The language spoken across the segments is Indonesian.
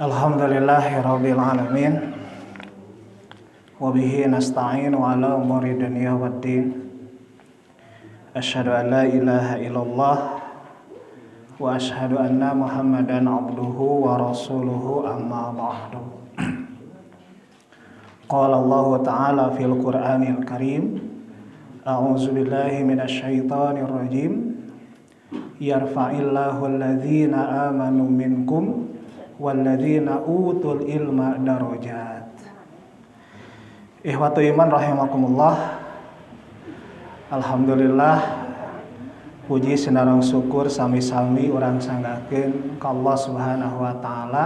Alhamdulillahirabbil alamin. Wa bihi nasta'inu ala umuri dunya waddin. Asyhadu an la ilaha illallah wa asyhadu anna Muhammadan abduhu wa rasuluhu amma ba'du. Qala Allah ta'ala fil Qur'anil Karim. A'udzu billahi minasy syaithanir rajim. Yarfa'illahu alladhina amanu minkum walladzina utul ilma darajat. Ikhwatu iman rahimakumullah. Alhamdulillah, puji senarang syukur sami-sami urang sanggakeun ka Allah Subhanahu wa taala.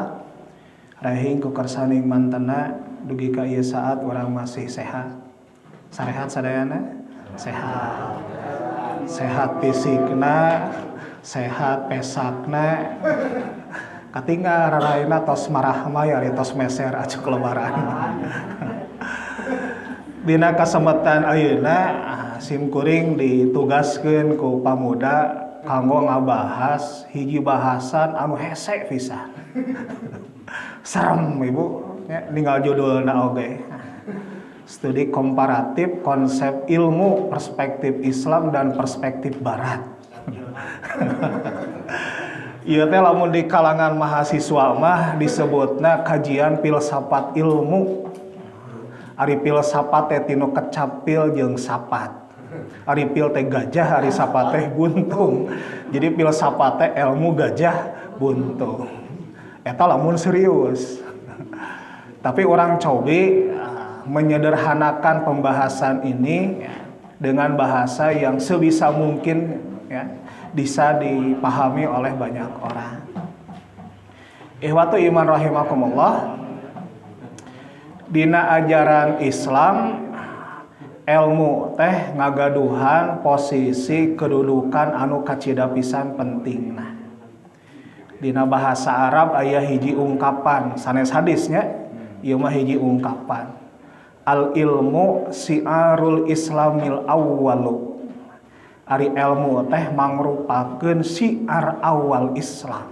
Rahing ku kersaning mantena dugi ka ieu saat urang masih sehat. Sarehat sadayana? Sehat. Sehat fisikna, sehat pesakna. Katinga raraina tos marah mah ari tos meser acuh lebaran. Dina kasempetan ayeuna sim kuring ditugaskeun ku pamuda kanggo ngabahas hiji bahasan anu hese pisan. Serem Ibu, ya, ninggal judulna oge. Studi komparatif konsep ilmu perspektif Islam dan perspektif Barat. Ieu teh lamun di kalangan mahasiswa mah disebutna kajian filsafat ilmu. Ari filsafat teh tinu kecapil jeung sapat. Ari pil teh gajah, ari sapat teh buntung. Jadi filsafat teh ilmu gajah buntung. Eta lamun serius. Tapi orang cobi menyederhanakan pembahasan ini dengan bahasa yang sebisa mungkin ya bisa dipahami oleh banyak orang. Ikhwatu iman rahimakumullah. Dina ajaran Islam ilmu teh ngagaduhan posisi kedudukan anu kacida pisan pentingna. Dina bahasa Arab aya hiji ungkapan sanes hadisnya, ieu mah hiji ungkapan. Al ilmu si'arul islamil awwalu. Ari ilmu teh mangrupakeun siar awal Islam.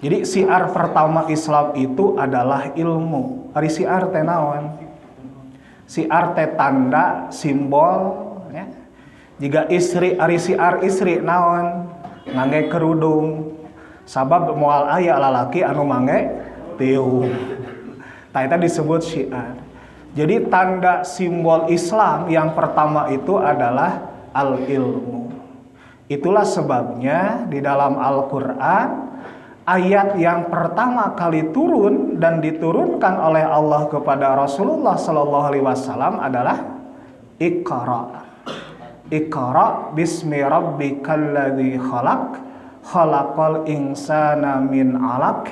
Jadi siar pertama Islam itu adalah ilmu. Ari siar teh naon? Siar teh tanda, simbol ya. Jika istri ari siar istri naon? Ngangge kerudung. Sabab moal aya lalaki anu mangge tiung. Tah eta disebut siar. Jadi tanda simbol Islam yang pertama itu adalah al-ilmu. Itulah sebabnya di dalam Al-Quran ayat yang pertama kali turun dan diturunkan oleh Allah kepada Rasulullah SAW adalah Iqra. Iqra bismi rabbikal ladzi khalaq khalaqal insana min 'alaq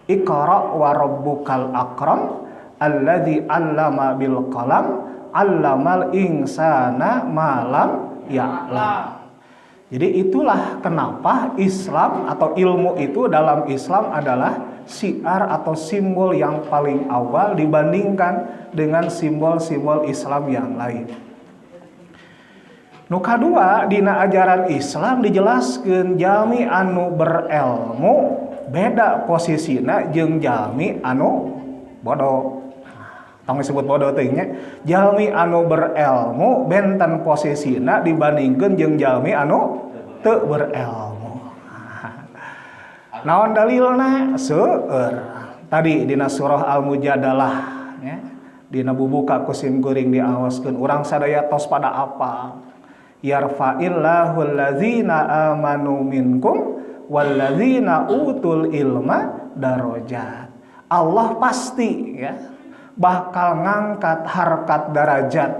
Iqra wa rabbukal akram alladzi 'allama bil qalam 'allamal insana ma lam ya'lam. Jadi itulah kenapa Islam atau ilmu itu dalam Islam adalah syiar atau simbol yang paling awal dibandingkan dengan simbol-simbol Islam yang lain. Nu kadua dina ajaran Islam dijelaskeun jalmi anu berilmu beda posisina jeung jalmi anu bodoh. Tong disebut bodoh teh nya. Jalmi anu berilmu benten posisina dibandingkeun jeung jalmi anu teu berilmu. Naon dalilna? Seueur. Tadi dina surah Al-Mujadalah ya. Dina bubuka ku sim kuring diawaskeun urang sadaya tos pada apa? Yarfa'illahu alladzina amanu minkum walladzina utul ilma darajat. Allah pasti ya bakal ngangkat harkat darajat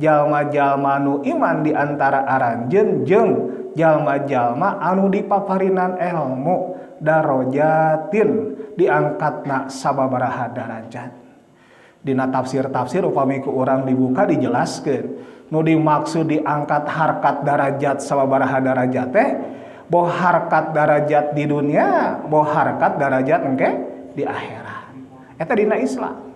jalma-jalma nu iman di antara aranjeun jeung jalma-jalma anu dipaparinan ilmu darajatin diangkatna sababaraha darajat. Dina tafsir-tafsir upami ku urang dibuka dijelaskeun nu dimaksud diangkat harkat darajat sababaraha darajat teh boh harkat darajat di dunia boh harkat darajat engke di akhirat. Eta dina Islam.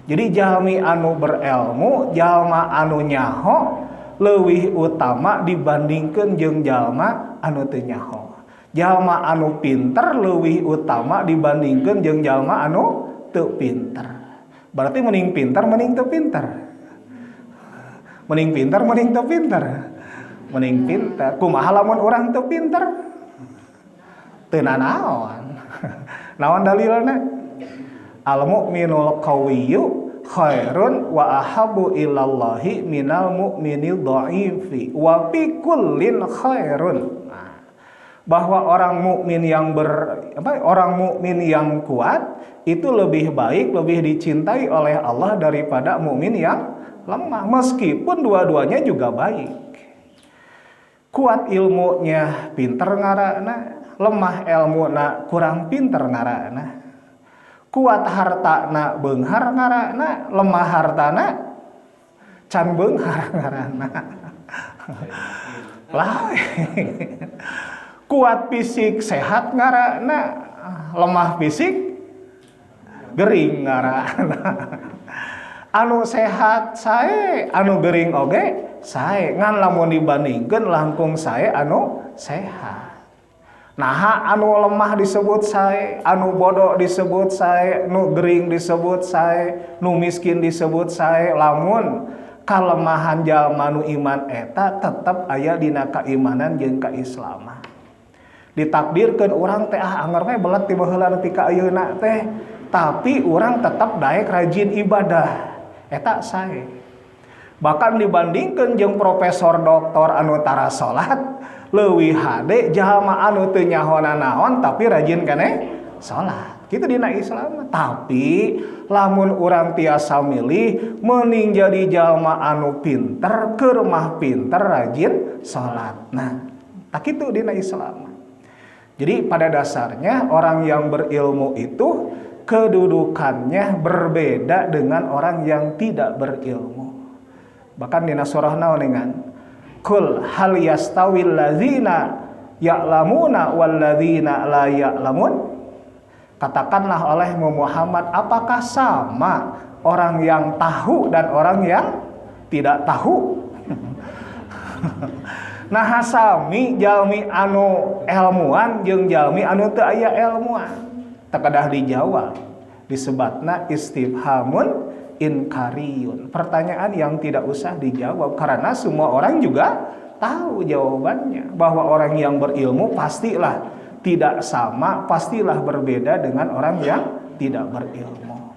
Jadi jalmi anu berilmu, jalma anu nyaho leuwih utama dibandingkeun jeung jalma anu teu nyaho. jalma anu pinter leuwih utama dibandingkeun jeung jalma anu teu pinter. Berarti mending pinter mending teu pinter. Mending pinter mending teu pinter. Mending pinter. Kumaha lamun urang teu pinter? Teu nanaon. Naon dalilna? Al mu'minul qawiyyu khairun wa ahabu ilallahi minal mu'minil dha'ifi wa fi kullin khairun. Bahwa orang mukmin yang orang mukmin yang kuat itu lebih baik, lebih dicintai oleh Allah daripada mukmin yang lemah, meskipun dua-duanya juga baik. Kuat ilmunya pinter ngaranna, lemah ilmuna kurang pinter ngaranna. Kuat hartana beunghar ngaranna, lemah hartana can beunghar ngaranna. Lah kuat fisik sehat ngaranna, lemah fisik gering ngaranna. Anu sehat sae, anu gering oge sae, ngan lamun dibandingkeun langkung sae anu sehat. Naha anu lemah disebut sae, anu bodoh disebut sae, nu gering disebut sae, nu miskin disebut sae. Lamun kalemahan jalma nu iman eta tetep aya dina kaimanan jeung kaislaman. Ditakdirkeun urang teh anger we belet ti baheula nepi ka ayeuna teh, tapi urang tetep daek rajin ibadah. Eta sae. Bahkan dibandingkeun jeung profesor doktor anu tara salat, leuwih hade jalma anu teu nyahona naon tapi rajin keneh salat. Kitu dina Islam. Tapi lamun urang tiasa milih mending jadi jalma anu pinter, keur mah pinter rajin salat. Nah, tak kitu dina Islam. Jadi pada dasarnya orang yang berilmu itu kedudukannya berbeda dengan orang yang tidak berilmu. Bahkan dina surah naoningan Kul hal yastawil ladzina ya'lamuna wal ladzina la ya'lamun. Katakanlah oleh Muhammad, apakah sama orang yang tahu dan orang yang tidak tahu? Nah sami jalmi anu ilmuan jeung jalmi anu teu aya ilmuan. Teu kadah dijawab. Disebutna istifhamun inkariyun. Pertanyaan yang tidak usah dijawab karena semua orang juga tahu jawabannya. Bahwa orang yang berilmu pastilah tidak sama, pastilah berbeda dengan orang yang tidak berilmu.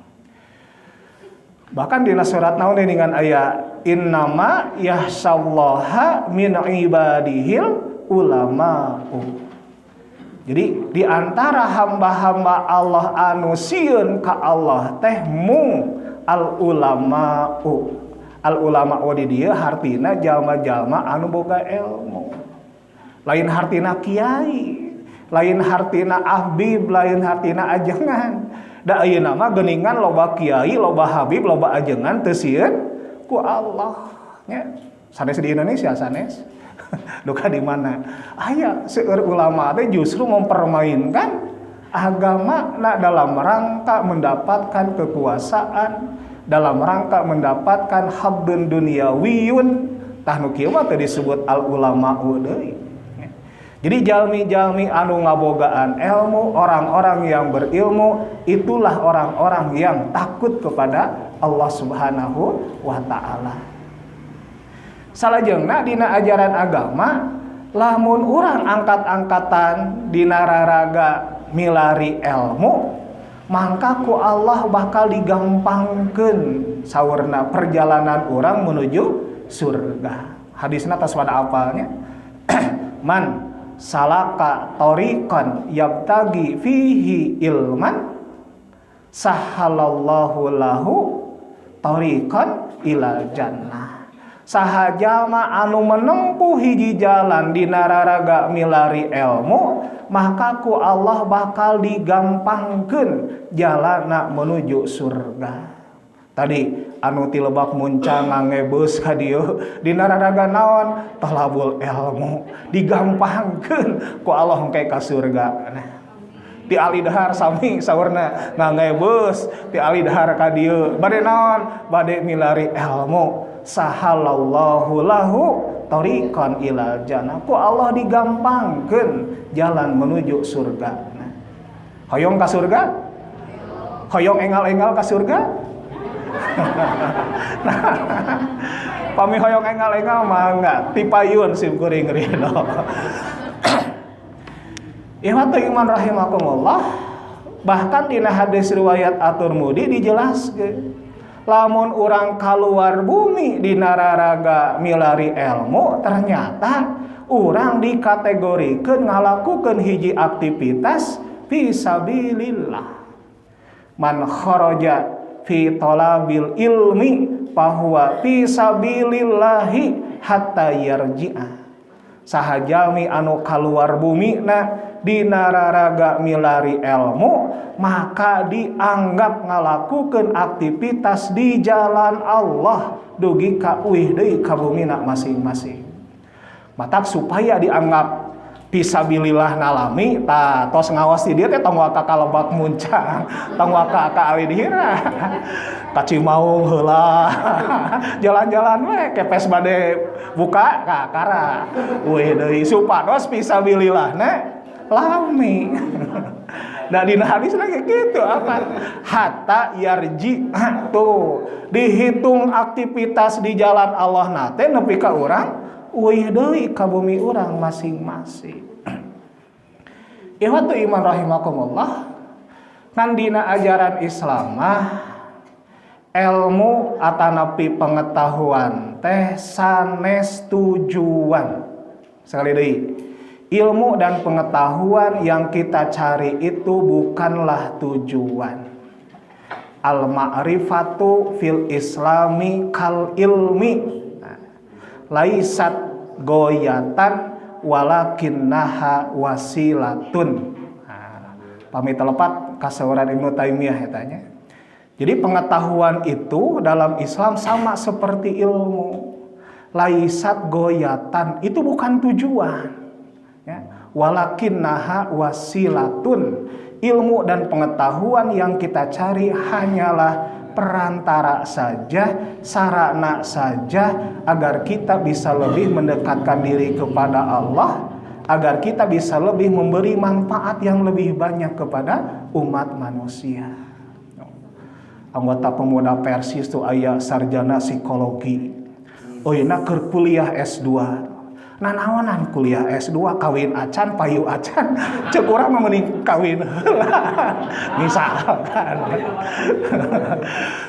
Bahkan di surat naon dengan ayat innama yahsallaha min ibadihil ulama'u. Jadi di antara hamba-hamba Allah anu sieun ka Allah teh mung al ulama'u. Al ulama'u di dieu hartina jalma-jalma anu boga ilmu. Lain hartina kiai, lain hartina ahbib, lain hartina ajengan. Da ayeuna mah geuningan loba kiai, loba habib, loba ajengan teu sieun ku Allah nya. Sanes di Indonesia sanes. Duka di mana? Aya seueur ulama teh justru mempermainkan agama dalam rangka mendapatkan kekuasaan, dalam rangka mendapatkan haddun dunyawiyun. Tah nu kieu mah teh disebut al ulama'u deui. Jadi jalmi-jalmi anu ngabogaan ilmu, orang-orang yang berilmu, itulah orang-orang yang takut kepada Allah Subhanahu wa ta'ala. Salajengna dina ajaran agama, lamun urang angkat-angkatan dina raraga milari ilmu, maka ku Allah bakal digampangkeun saurna perjalanan urang menuju surga. Hadisna tas pada apalnya. Man salaka tariqan yabtagi fihi ilman sahalallahu lahu tariqan ilal jannah. Sahajalma anu menempuh hiji jalan dina raraga milari ilmu, maka ku Allah bakal digampangkeun jalanna menuju surga. Tadi anu ti Lebak Muncang ngangebeus ka dieu dina raraga naon talabul ilmu digampangkeun ku Allah engke ka surga. Nah, ti alidhar sami saurna ngangebeus ti alidhar ka dieu bade naon bade milari ilmu sahalallahu lahu tariqan ilal jannah. Ku Allah digampangkeun jalan menuju surga. Nah, hoyong ka surga? Hoyong engal-engal ka surga? Nah, pami hoyong engal-engal mah enggak tipayun sim kuring ridho. Ihwatu iman rahimakumullah, bahkan dina hadis riwayat At-Tirmidzi dijelaskeun lamun urang kaluar bumi dina raraga milari ilmu, ternyata urang dikategorikeun ngalakukeun hiji aktivitas fi sabilillah. Man kharaja fi talabil ilmi fahuwa fi sabilillahi hatta yarji'a. Sahajalmi anu kaluar bumi dina raraga milari ilmu, maka dianggap ngalakukeun aktivitas di jalan Allah dugi ka uih deui ka bumina masing-masing. Matak supaya dianggap fisabilillah nalami, tos ngawas di dieu teh tong waka kalebak muncang, tong waka ka alidhira. Kacimaung heula. Jalan-jalan we kepes bade buka ka kara. Weh deui supados fisabilillah lami. Nah dina hadis lagi gitu apa? Hatta yarji tuh dihitung aktivitas di jalan Allah nate nepi ka urang uih deui ka bumi urang masing-masing. Ihwatu iman rahimakumullah, kan dina ajaran Islam mah ilmu atanapi pengetahuan teh sanes tujuan. Sekali deui, ilmu dan pengetahuan yang kita cari itu bukanlah tujuan. Al-ma'rifatu fil islami kal ilmi laisat goyatan walakinnaha wasilatun. Pami telepat kasauran Ibnu Taimiyah etanya. Jadi pengetahuan itu dalam Islam sama seperti ilmu. Laisat goyatan, itu bukan tujuan. Ya. Walakinnaha wasilatun. Ilmu dan pengetahuan yang kita cari hanyalah perantara saja, sarana saja agar kita bisa lebih mendekatkan diri kepada Allah, agar kita bisa lebih memberi manfaat yang lebih banyak kepada umat manusia. Anggota pemuda Persis tuh aya sarjana psikologi. Oyna keur kuliah S2. Nah naonan kuliah S2 kawin acan payu acan ceuk urang mah mending kawin heula.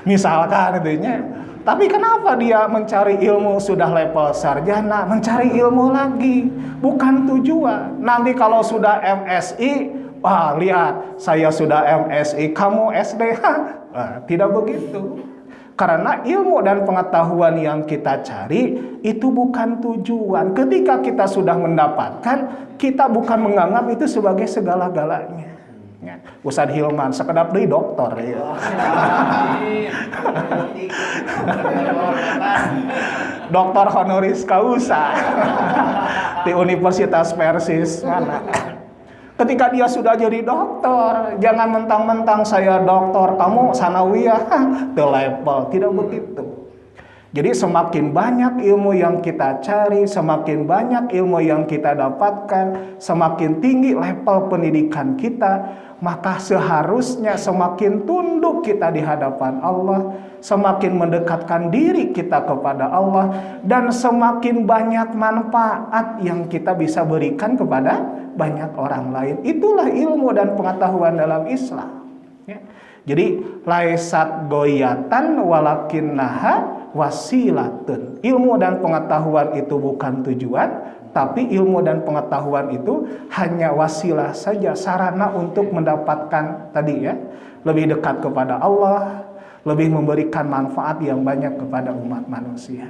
Misalkan itunya. Tapi kenapa dia mencari ilmu sudah level sarjana, mencari ilmu lagi, bukan tujuan. Nanti kalau sudah MSI, wah lihat saya sudah MSI, kamu SD. Tidak begitu. Karena ilmu dan pengetahuan yang kita cari itu bukan tujuan. Ketika kita sudah mendapatkan, kita bukan menganggap itu sebagai segala-galanya. Ya. Ustadz Hilman sekedap deui doktor ya. Doktor honoris causa di Universitas Persis mana. Ketika dia sudah jadi dokter, jangan mentang-mentang saya dokter, kamu sanawiyah, teu level, tidak begitu. Jadi semakin banyak ilmu yang kita cari, semakin banyak ilmu yang kita dapatkan, semakin tinggi level pendidikan kita, maka seharusnya semakin tunduk kita di hadapan Allah, semakin mendekatkan diri kita kepada Allah, dan semakin banyak manfaat yang kita bisa berikan kepada banyak orang lain. Itulah ilmu dan pengetahuan dalam Islam. Ya. Jadi laisat goyatan walakinnaha wasilatun. Ilmu dan pengetahuan itu bukan tujuan, tapi ilmu dan pengetahuan itu hanya wasilah saja, sarana untuk mendapatkan tadi ya, lebih dekat kepada Allah, lebih memberikan manfaat yang banyak kepada umat manusia.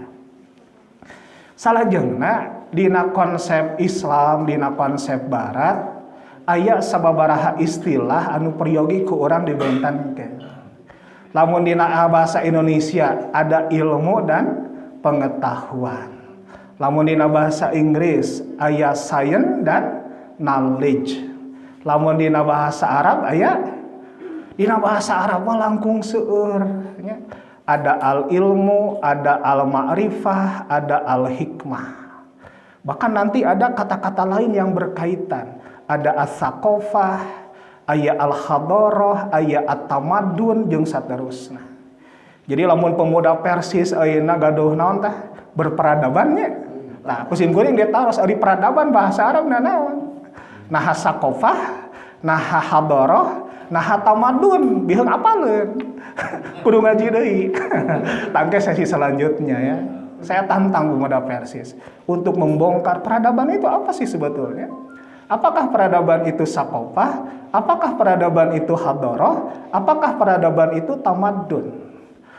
Salajengna dina konsep Islam, dina konsep Barat, aya sababaraha istilah anu peryogi ku urang dibentankeun. Lamun dina bahasa Indonesia ada ilmu dan pengetahuan. Lamun dina bahasa Inggris aya science dan knowledge. Lamun dina bahasa Arab aya dina bahasa Arab mah langkung seueur nya. Ada al-ilmu, ada al-ma'rifah, ada al-hikmah. Bahkan nanti ada kata-kata lain yang berkaitan. Ada as-saqafah, aya al-hadarah, aya at-tamadun jeung saterusna. Jadi lamun pemuda Persis ayeuna gaduh naon tah berperadabannya. Nah, kusim kuring dia taros ari peradaban bahasa Arab naon. Nah, as-saqafah, nah hadarah, nah tamadun biheung apaleun. Kudu ngaji deui. Tangke sesi selanjutnya ya. Saya tantang pemuda Persis untuk membongkar peradaban itu apa sih sebetulnya? Apakah peradaban itu saqafah? Apakah peradaban itu hadarah? Apakah peradaban itu tamadun?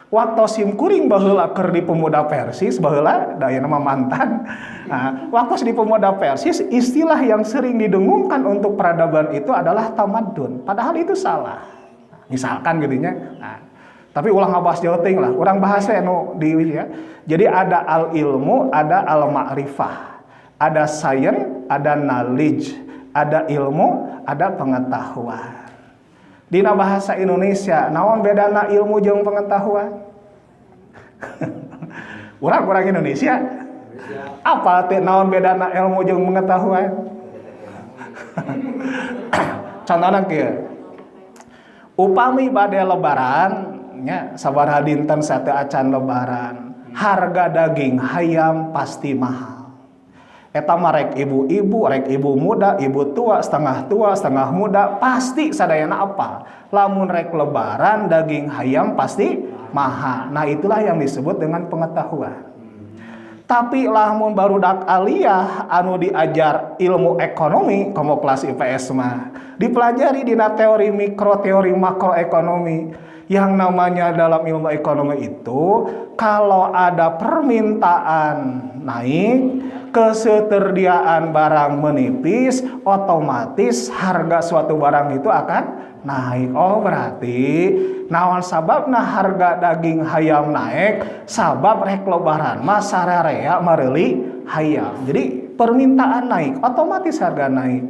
Waktu simkuring baheula keur di pemuda Persis, baheula daya nama mantan. Nah, waktu di pemuda Persis, istilah yang sering didengungkan untuk peradaban itu adalah tamadun. Padahal itu salah. Misalkan gitunya. Nah, tapi ulang ngabahas jauh ting lah. Urang bahasa anu di ya. Jadi ada al-ilmu, ada al-ma'rifah. Ada science, ada knowledge, ada ilmu, ada pengetahuan. Dina bahasa Indonesia, naon bedana ilmu jeung pengetahuan? Urang Indonesia. Apa teh naon bedana ilmu jeung pengetahuan? Contohna kieu. Upami bade lebaran nya sabaraha dinten sateu acan lebaran, harga daging hayam pasti mahal. Eta mah rek ibu-ibu, rek ibu muda, ibu tua, setengah muda, pasti sadayana apa? Lamun rek lebaran daging hayam pasti mahal. Nah, itulah yang disebut dengan pengetahuan. Tapi lamun barudak aliyah anu diajar ilmu ekonomi, komo kelas IPS mah, dipelajari dina teori mikro, teori makroekonomi. Yang namanya dalam ilmu ekonomi itu, kalau ada permintaan naik, ketersediaan barang menipis, otomatis harga suatu barang itu akan naik. Oh, berarti naon sababna harga daging hayam naik? Sabab rek lebaran mah sararea mareuli hayam. Jadi permintaan naik, otomatis harga naik.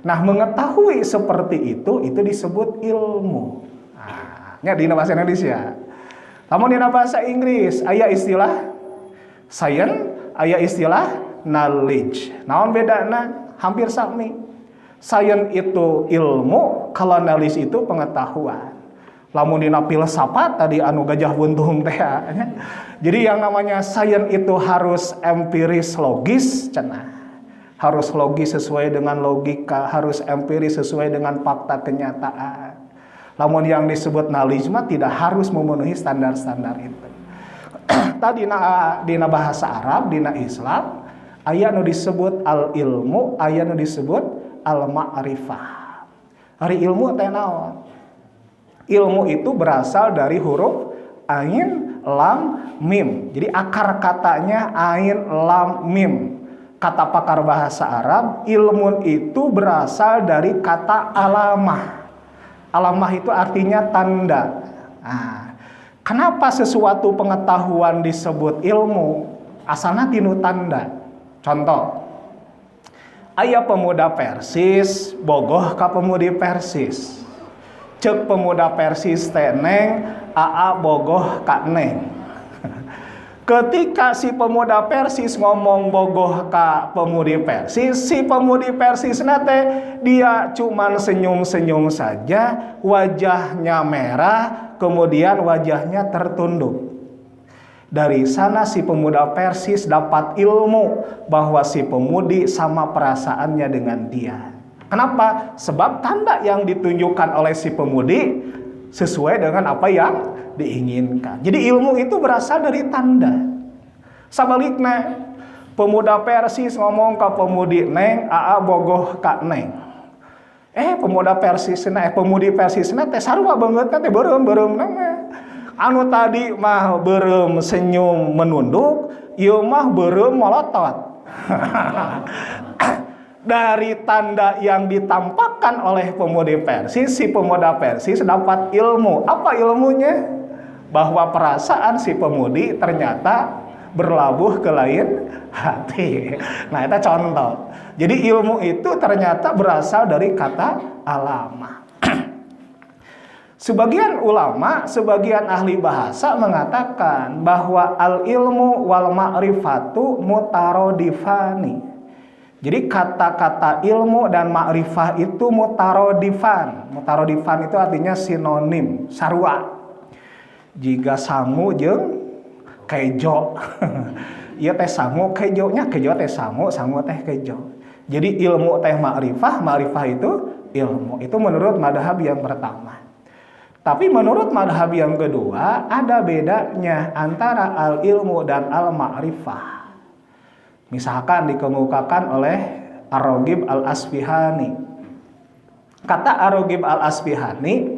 Nah, mengetahui seperti itu disebut ilmu. Nya dina bahasa Indonesia. Namun dina bahasa Inggris aya istilah science, aya istilah knowledge. Naon bedana? Hampir sami. Science itu ilmu, kalau knowledge itu pengetahuan. Lamun dina filsafat tadi anu gajah buntung teh. Jadi yang namanya science itu harus empiris logis cenah. Harus logis sesuai dengan logika, harus empiris sesuai dengan fakta kenyataan. Lamun yang disebut knowledge mah tidak harus memenuhi standar-standar itu. Tadi dina bahasa Arab, dina Islam, aya nu disebut al-ilmu, aya nu disebut al-ma'rifah. Ari ilmu teh naon? Ilmu itu berasal dari huruf ain, lam, mim. Jadi akar katanya ain, lam, mim. Kata pakar bahasa Arab, ilmu itu berasal dari kata alamah. Alamah itu artinya tanda. Nah, kenapa sesuatu pengetahuan disebut ilmu? Asalna tinu tanda. Contoh, aya pemuda Persis bogoh ka pemudi Persis. Cek pemuda Persis teh neng, aa bogoh ka neng. Ketika si pemuda Persis ngomong bogoh ka pemudi Persis, si pemudi Persis nate dia cuman senyum-senyum saja, wajahnya merah, kemudian wajahnya tertunduk. Dari sana si pemuda Persis dapat ilmu bahwa si pemudi sama perasaannya dengan dia. Kenapa? Sebab tanda yang ditunjukkan oleh si pemudi sesuai dengan apa yang diinginkan. Jadi ilmu itu berasal dari tanda. Sabaliknya, pemuda Persis ngomong ke pemudi neng, aa bogoh ka neng. Pemuda Persis pemudi Persis teh sarua banget teh beureum nama. Anu tadi mah beureum senyum menunduk, ieu mah beureum molotot. Dari tanda yang ditampakkan oleh pemudi Persis, si pemuda Persis dapat ilmu. Apa ilmunya? Bahwa perasaan si pemudi ternyata berlabuh ke lain hati. Nah, itu contoh. Jadi ilmu itu ternyata berasal dari kata alamah. Sebagian ulama, sebagian ahli bahasa mengatakan bahwa al-ilmu wal ma'rifatu mutarodifani. Jadi kata-kata ilmu dan ma'rifah itu mutarodifan. Mutarodifan itu artinya sinonim, sarua. Jika sangu jeung kejo. Ieu teh sangu kejo nya, kejo teh sangu teh kejo. Jadi ilmu teh ma'rifah, ma'rifah itu ilmu. Itu menurut madhab yang pertama. Tapi menurut madhab yang kedua ada bedanya antara al-ilmu dan al-ma'rifah. Misalkan dikemukakan oleh Ar-Raghib Al-Asfihani. Kata Ar-Raghib Al-Asfihani,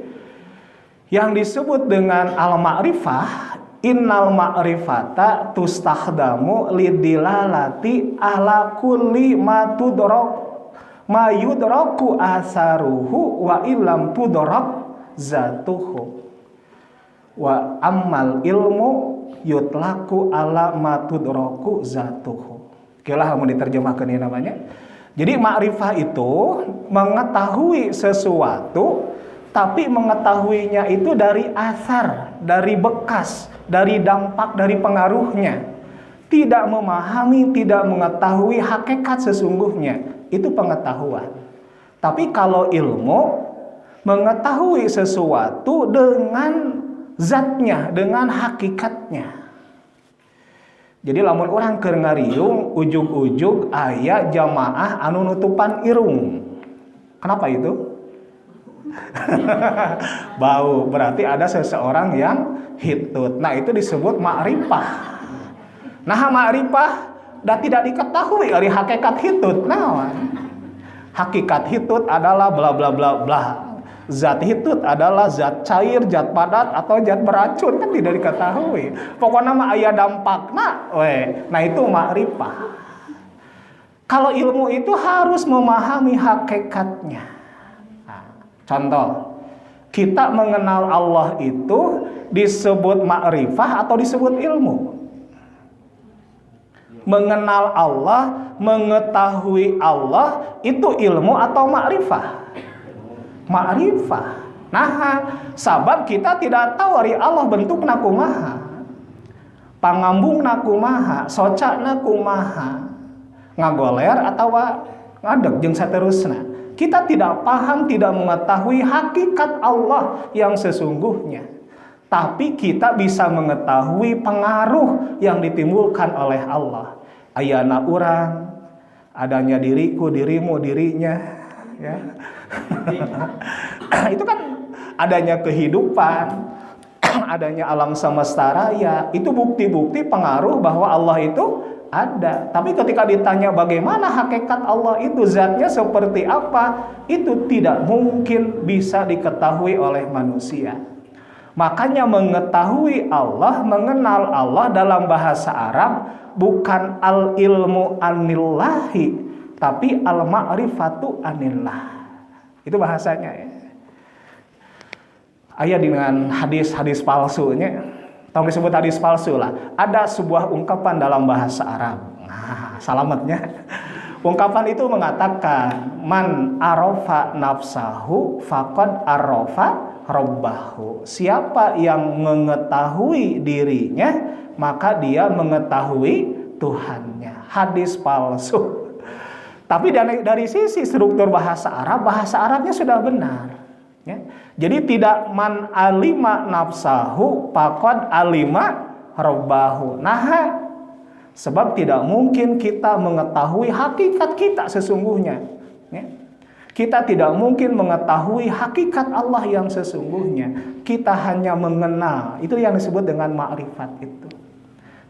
yang disebut dengan al-ma'rifah, innal ma'rifata tustakhdamu lidilalati ala kulli ma yudraku asaruhu wa illam tudrak zatuhu. Wa ammal ilmu yutlaku ala ma tudraku zatuhu. Okelah mau diterjemahkan ini namanya. Jadi ma'rifah itu mengetahui sesuatu, tapi mengetahuinya itu dari asar, dari bekas, dari dampak, dari pengaruhnya. Tidak memahami, tidak mengetahui hakikat sesungguhnya. Itu pengetahuan. Tapi kalau ilmu, mengetahui sesuatu dengan zatnya, dengan hakikatnya. Jadi lamun orang keur ngariung ujug-ujug aya jamaah anu nutupan irung. Kenapa itu? Bau, berarti ada seseorang yang hitut. Nah, itu disebut ma'rifah. Nah, ma'rifah dan tidak diketahui dari hakikat hitut. Nah, hakikat hitut adalah bla bla bla bla. Zat hitut adalah zat cair, zat padat atau zat beracun, kan tidak diketahui. Pokoknya mah aya dampakna, nah itu ma'rifah. Kalau ilmu itu harus memahami hakikatnya. Nah, contoh, kita mengenal Allah itu disebut ma'rifah atau disebut ilmu? Mengenal Allah, mengetahui Allah itu ilmu atau ma'rifah? Ma'rifah. Nah, sabab kita tidak tahu ari Allah bentukna kumaha, pangambungna kumaha, socana kumaha, ngagoler atau ngadeg jeung saterusna. Kita tidak paham, tidak mengetahui hakikat Allah yang sesungguhnya. Tapi kita bisa mengetahui pengaruh yang ditimbulkan oleh Allah. Ayana urang, adanya diriku, dirimu, dirinya, ya. Itu kan adanya kehidupan, adanya alam semesta raya, itu bukti-bukti pengaruh bahwa Allah itu ada. Tapi ketika ditanya bagaimana hakikat Allah itu, zatnya seperti apa, itu tidak mungkin bisa diketahui oleh manusia. Makanya mengetahui Allah, mengenal Allah dalam bahasa Arab bukan al-ilmu anillahi, tapi al-ma'rifatu anillah. Itu bahasanya ya. Aya dengan hadis-hadis palsunya. Tahu disebut hadis palsu lah. Ada sebuah ungkapan dalam bahasa Arab. Nah, salamatnya. Ungkapan itu mengatakan, man arafa nafsahu faqad arafa rabbahu. Siapa yang mengetahui dirinya, maka dia mengetahui Tuhannya. Hadis palsu. Tapi dari sisi struktur bahasa Arabnya sudah benar. Ya. Jadi tidak man alima nafsahu faqad alima rabbahu. Nah, sebab tidak mungkin kita mengetahui hakikat kita sesungguhnya. Ya. Kita tidak mungkin mengetahui hakikat Allah yang sesungguhnya. Kita hanya mengenal. Itu yang disebut dengan ma'rifat itu.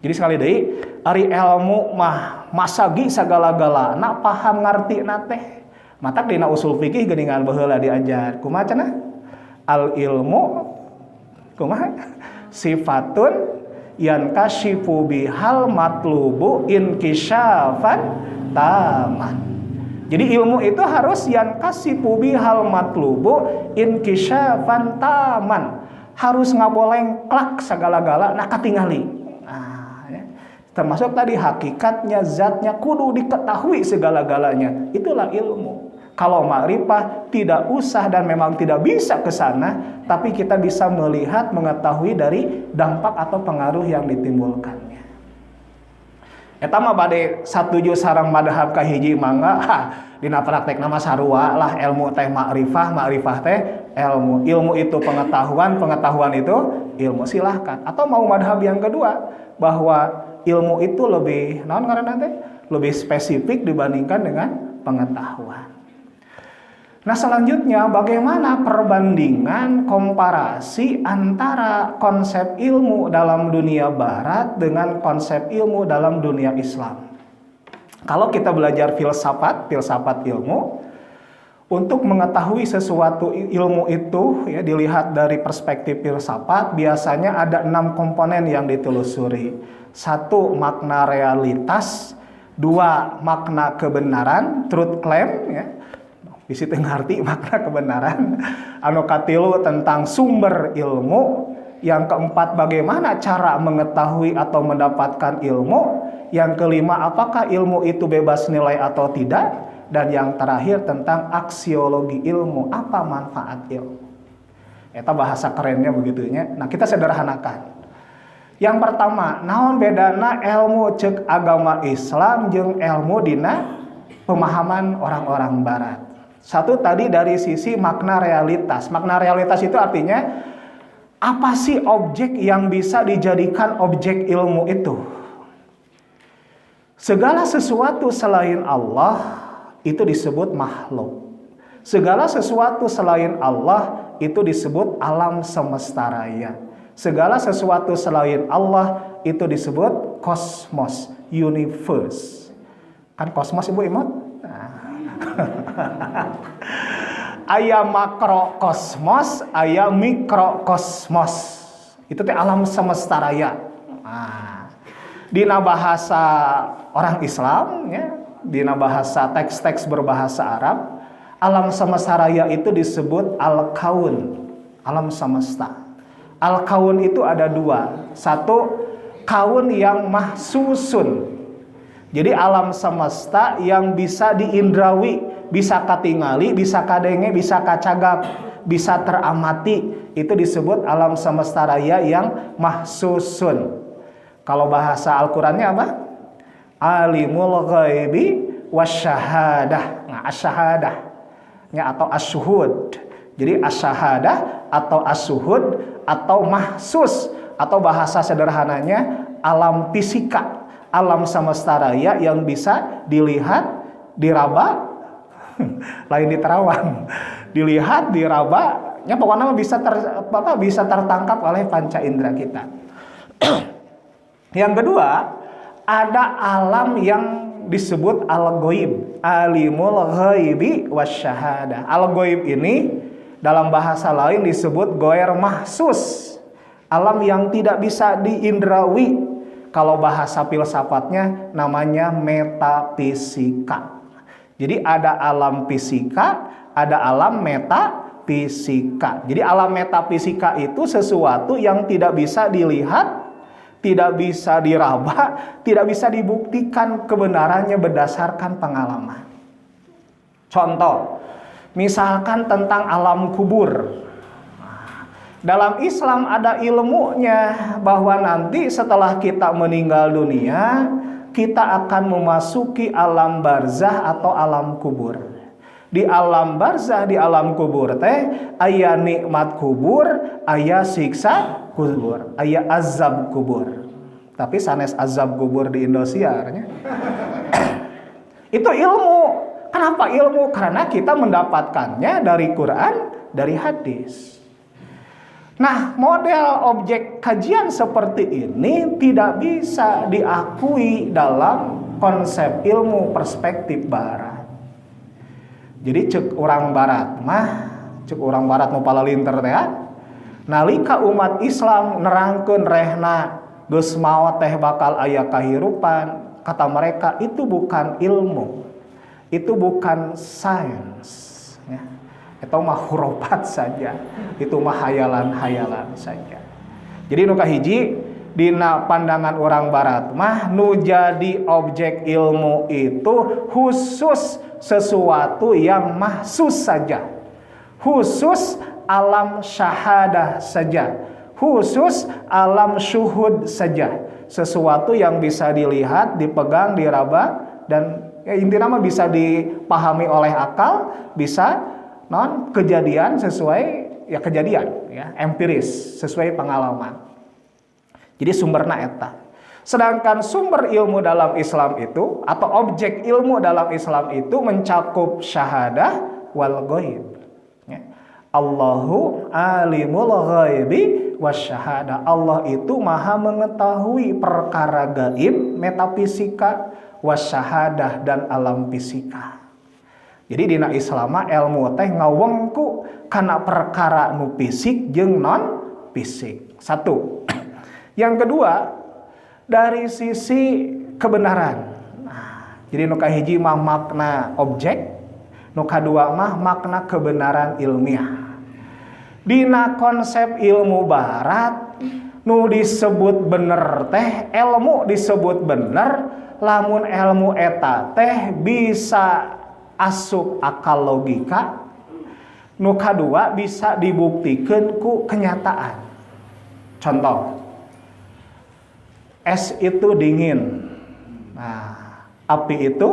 Jadi sekali deui, ari ilmu mah masagi sagala-gala, na paham ngarti na teh. Matak dina usul fikih geuningan baheula diajar. Kumaha cenah? Al ilmu kumaha? Sifatun yankashifu bihal matlubu inkisyafan taman. Jadi ilmu itu harus yankashifu bihal matlubu inkisyafan taman. Harus ngaboleng klak sagala-gala na katingali. Termasuk tadi hakikatnya, zatnya kudu diketahui segala-galanya. Itulah ilmu. Kalau ma'rifah tidak usah dan memang tidak bisa ke sana, tapi kita bisa melihat, mengetahui dari dampak atau pengaruh yang ditimbulkannya. Eta mah bade satuju sareng madhab kahiji mangga dina praktekna mah sarua lah ilmu teh makrifah teh ilmu itu pengetahuan itu ilmu, silahkan. Atau mau madhab yang kedua bahwa ilmu itu lebih naon ngaranna teh lebih spesifik dibandingkan dengan pengetahuan. Nah, selanjutnya bagaimana perbandingan komparasi antara konsep ilmu dalam dunia barat dengan konsep ilmu dalam dunia Islam. Kalau kita belajar filsafat ilmu, untuk mengetahui sesuatu ilmu itu ya dilihat dari perspektif filsafat, biasanya ada 6 komponen yang ditelusuri. 1, makna realitas. 2, makna kebenaran, truth claim ya. Bisi teu ngarti makna kebenaran. Anu katilu tentang sumber ilmu. Yang keempat, bagaimana cara mengetahui atau mendapatkan ilmu. Yang kelima, apakah ilmu itu bebas nilai atau tidak. Dan yang terakhir tentang aksiologi ilmu, apa manfaat ilmu. Eta bahasa kerennya begitunya. Nah, kita sederhanakan. Yang pertama, naon bedana ilmu ceuk agama Islam jeung ilmu dina pemahaman orang-orang barat. Satu tadi dari sisi makna realitas. Makna realitas itu artinya apa sih objek yang bisa dijadikan objek ilmu itu? Segala sesuatu selain Allah itu disebut makhluk. Segala sesuatu selain Allah itu disebut alam semesta raya. Segala sesuatu selain Allah itu disebut kosmos, universe. Kan kosmos Ibu Imot? Aya makrokosmos, aya mikrokosmos. Itu teh alam semesta raya. Nah, dina bahasa orang Islam ya, dina bahasa teks-teks berbahasa Arab, alam semesta raya itu disebut al-kaun, alam semesta. Al-kaun itu ada 2. 1, kaun yang mahsusun. Jadi alam semesta yang bisa diindrawi, bisa katingali, bisa kadenge, bisa kacagap, bisa teramati. Itu disebut alam semesta raya yang mahsusun. Kalau bahasa Al-Qur'annya apa? Alimul ghaibi wasyahadah. Nah, asyahadah atau asyuhud. Jadi asyahadah atau asyuhud atau mahsus, atau bahasa sederhananya alam fisika. Alam semesta raya yang bisa dilihat, diraba, lain diterawang, dilihat, diraba, ya pokoknya bisa tertangkap oleh panca indera kita. Yang kedua, ada alam yang disebut al-ghaib, alimul ghaibi wasyahadah. Al-ghaib ini dalam bahasa lain disebut ghair mahsus, alam yang tidak bisa diindrawi. Kalau bahasa filsafatnya namanya metafisika. Jadi ada alam fisika, ada alam metafisika. Jadi alam metafisika itu sesuatu yang tidak bisa dilihat, tidak bisa diraba, tidak bisa dibuktikan kebenarannya berdasarkan pengalaman. Contoh, misalkan tentang alam kubur. Dalam Islam ada ilmunya bahwa nanti setelah kita meninggal dunia, kita akan memasuki alam barzah atau alam kubur. Di alam barzah, di alam kubur teh aya nikmat kubur, aya siksa kubur, aya azab kubur. Tapi sanes azab kubur di Indosiarnya. Itu ilmu. Kenapa ilmu? Karena kita mendapatkannya dari Quran, dari hadis. Nah, model objek kajian seperti ini tidak bisa diakui dalam konsep ilmu perspektif barat. Jadi cek orang barat nu palalinter teh nalika umat Islam nerangkeun rehna geus maot teh bakal aya kahirupan, kata mereka itu bukan ilmu. Itu bukan sains ya. Itu mah hurufat saja, itu mah hayalan-hayalan saja. Jadi nu kahiji dina pandangan orang barat mah nu jadi objek ilmu itu khusus sesuatu yang mahsus saja, khusus alam syahadah saja, khusus alam syuhud saja. sesuatu yang bisa dilihat, dipegang, diraba, dan intinya mah bisa dipahami oleh akal, bisa kejadian sesuai ya kejadian ya empiris sesuai pengalaman. Jadi sumberna eta. Sedangkan sumber ilmu dalam Islam itu atau objek ilmu dalam Islam itu mencakup syahadah wal ghaib. Ya. Allahu alimul ghaibi wasyahadah. Allah itu maha mengetahui perkara gaib, metafisika, wasyahadah dan alam fisika. Jadi dina Islam ilmu teh ngawengku kana perkara nu fisik jeung non fisik. Satu. Yang kedua, dari sisi kebenaran. Nah, jadi nu kahiji mah makna objek, nu kadua mah makna kebenaran ilmiah. Dina konsep ilmu barat nu disebut bener teh, ilmu disebut bener lamun ilmu eta teh bisa asup akal logika, nu kadua bisa dibuktikan ku kenyataan. Contoh, es itu dingin, nah api itu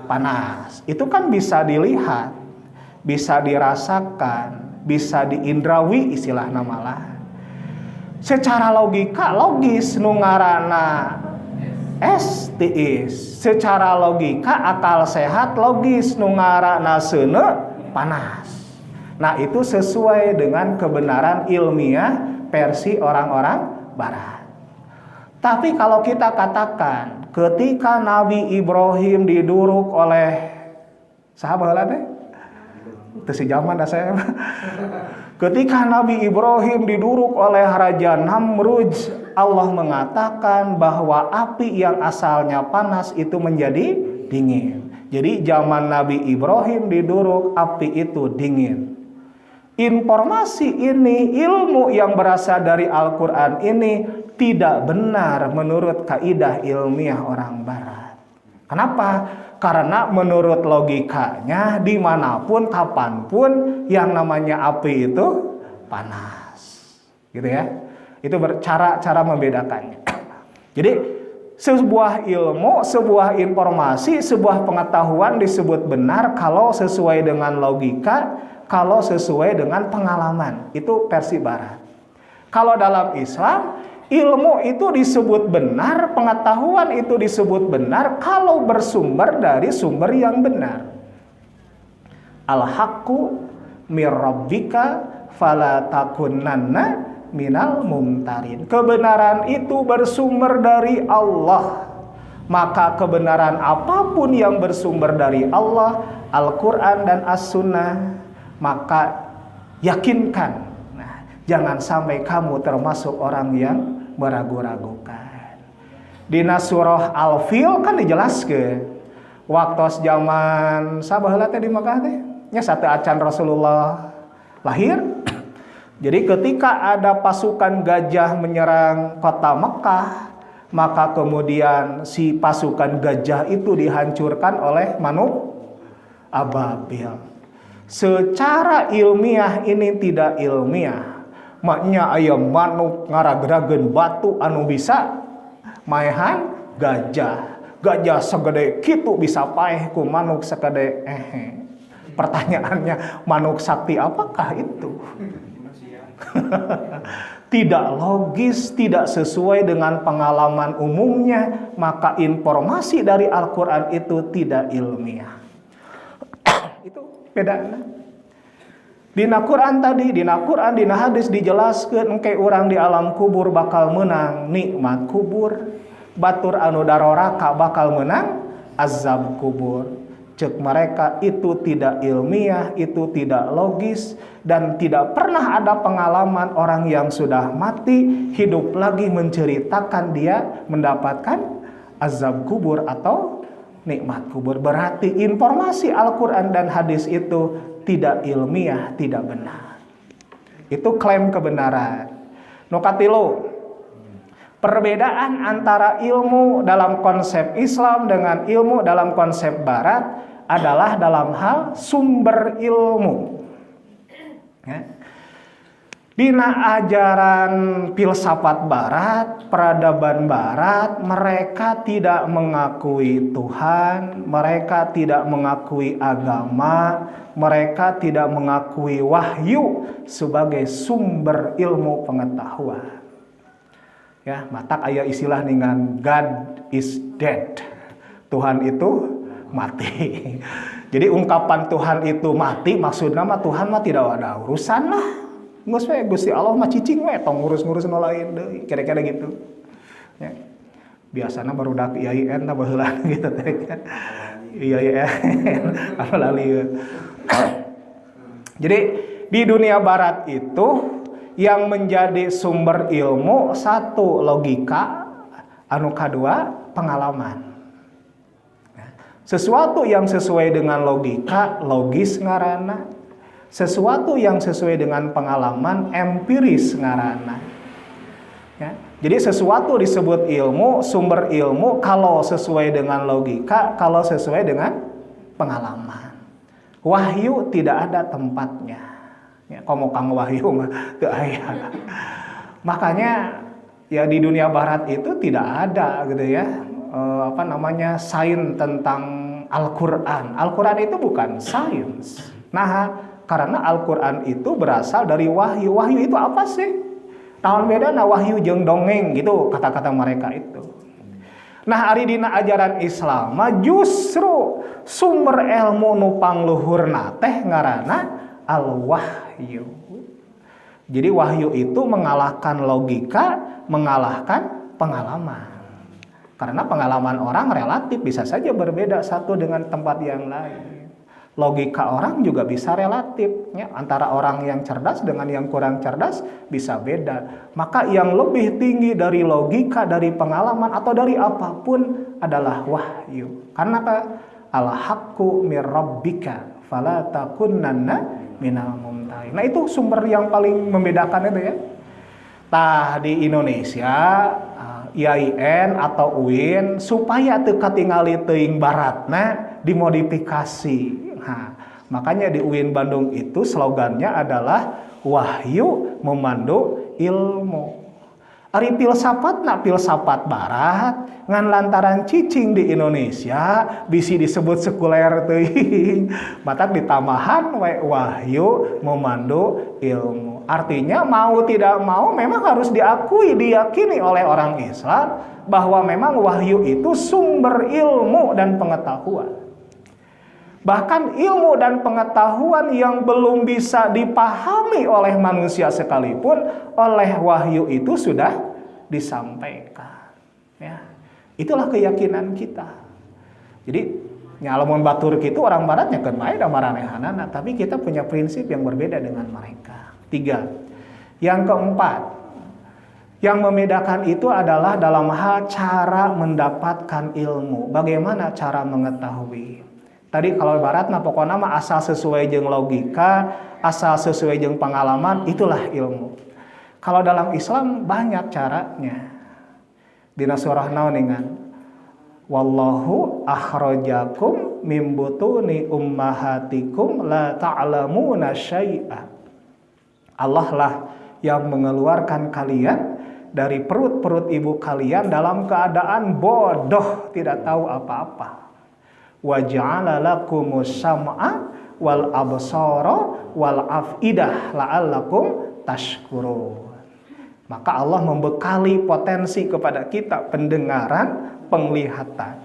panas. Itu kan bisa dilihat, bisa dirasakan, bisa diindrawi istilahna malah. Secara logika logis nu ngaranna es tiis. Secara logika akal sehat logis nu ngaranna seuneu panas. Nah itu sesuai dengan kebenaran ilmiah versi orang-orang barat. Tapi kalau kita katakan ketika Nabi Ibrahim diduruk oleh sahabat teh teu si zaman dah saya. Ketika Nabi Ibrahim diduruk oleh Raja Namrud, Allah mengatakan bahwa api yang asalnya panas itu menjadi dingin. Jadi zaman Nabi Ibrahim diduruk, api itu dingin. Informasi ini, ilmu yang berasal dari Al-Quran ini tidak benar menurut kaidah ilmiah orang barat. Kenapa? Karena menurut logikanya dimanapun, kapanpun yang namanya api itu panas. Gitu ya. Itu cara membedakannya. Jadi sebuah ilmu, sebuah informasi, sebuah pengetahuan disebut benar kalau sesuai dengan logika, kalau sesuai dengan pengalaman. Itu versi barat. Kalau dalam Islam, ilmu itu disebut benar, pengetahuan itu disebut benar kalau bersumber dari sumber yang benar. Al-haqqu mir rabbika fala takunanna minal mumtarin. Kebenaran itu bersumber dari Allah. Maka kebenaran apapun yang bersumber dari Allah, Al-Quran dan As-Sunnah, maka yakinkan. Nah, jangan sampai kamu termasuk orang yang meragu-ragukan. Dina surah Al-Fil kan dijelaskan waktu zaman sabaheula teh di Makkah teh nya satu acan Rasulullah lahir. Jadi ketika ada pasukan gajah menyerang kota Makkah, maka kemudian si pasukan gajah itu dihancurkan oleh manuk ababil. Secara ilmiah ini tidak ilmiah. Maknya aya manuk ngaragrageun batu anu bisa maehan gajah. Gajah segede kitu bisa paeh ku manuk segede Pertanyaannya, manuk sakti apakah itu? Tidak logis, tidak sesuai dengan pengalaman umumnya, maka informasi dari Al-Quran itu tidak ilmiah. Itu bedanya. Dina Quran tadi, dina Quran, dina hadis dijelaskan engke urang di alam kubur bakal menang nikmat kubur, batur anu daroraka bakal menang azab kubur. Cek mereka itu tidak ilmiah, itu tidak logis, dan tidak pernah ada pengalaman orang yang sudah mati hidup lagi menceritakan dia mendapatkan azab kubur atau nikmat kubur. Berarti informasi Al-Quran dan hadis itu tidak ilmiah, tidak benar. Itu klaim kebenaran. Nukatilu, perbedaan antara ilmu dalam konsep Islam dengan ilmu dalam konsep Barat adalah dalam hal sumber ilmu. Dina ajaran filsafat barat, peradaban barat, mereka tidak mengakui Tuhan, mereka tidak mengakui agama, mereka tidak mengakui wahyu sebagai sumber ilmu pengetahuan. Ya, matak aya istilah dengan God is dead. Tuhan itu mati. Jadi ungkapan Tuhan itu mati maksudnya mah Tuhan mah tidak ada urusan lah. Geus we Gusti Allah mah cicing we tong ngurus-ngurus nu lain deui, kira-kira gitu. Ya. Biasana barudak IAIN tah baheula gitu teh. IAIN apalali. Jadi di dunia barat itu yang menjadi sumber ilmu satu logika, anu kadua pengalaman. Sesuatu yang sesuai dengan logika logis ngaranna. Sesuatu yang sesuai dengan pengalaman empiris ngaranna. Ya. Jadi sesuatu disebut ilmu, sumber ilmu kalau sesuai dengan logika, kalau sesuai dengan pengalaman. Wahyu tidak ada tempatnya. Ya, komo kang wahyu mah teu aya. Makanya ya di dunia barat itu tidak ada gitu ya. Sains tentang Al-Qur'an. Al-Qur'an itu bukan sains. Nah, karena Al-Quran itu berasal dari wahyu. Wahyu itu apa sih? Naon bedana wahyu jeung dongeng gitu kata-kata mereka itu. Nah, ari dina ajaran Islam justru sumber ilmu nu pangluhurna teh ngaranna al-wahyu. Jadi wahyu itu mengalahkan logika, mengalahkan pengalaman. Karena pengalaman orang relatif bisa saja berbeda satu dengan tempat yang lain. Logika orang juga bisa relatif ya, antara orang yang cerdas dengan yang kurang cerdas bisa beda. Maka yang lebih tinggi dari logika, dari pengalaman atau dari apapun adalah wahyu. Karena al-haqqu mir rabbika fala takunanna minal mumtahin. Nah, itu sumber yang paling membedakan itu ya. Tah di Indonesia IAIN atau UIN supaya teu katingali teuing baratna dimodifikasi. Nah, makanya di UIN Bandung itu slogannya adalah wahyu memandu ilmu. Ari filsafat barat ngan lantaran cicing di Indonesia bisi disebut sekuler teuing. Matak ditambahan wahyu memandu ilmu. Artinya mau tidak mau memang harus diyakini oleh orang Islam bahwa memang wahyu itu sumber ilmu dan pengetahuan. Bahkan ilmu dan pengetahuan yang belum bisa dipahami oleh manusia sekalipun oleh wahyu itu sudah disampaikan. Ya. Itulah keyakinan kita. Jadi nyalamun batur kitu orang barat nyakeun bae da maranehanana, tapi kita punya prinsip yang berbeda dengan mereka. 3. Yang keempat, yang membedakan itu adalah dalam hal cara mendapatkan ilmu. Bagaimana cara mengetahui? Tadi kalau barat nah pokoknya mah asal sesuai jeung logika, asal sesuai jeung pengalaman, itulah ilmu. Kalau dalam Islam banyak caranya. Dina surah naoningan wallahu akhrajakum mim butuni ummahatikum la ta'lamuna syai'a. Allah lah yang mengeluarkan kalian dari perut-perut ibu kalian dalam keadaan bodoh, tidak tahu apa-apa. Wa ja'ala lakumus sam'a wal absara wal afidah la'allakum tashkurun. Maka Allah membekali potensi kepada kita pendengaran, penglihatan.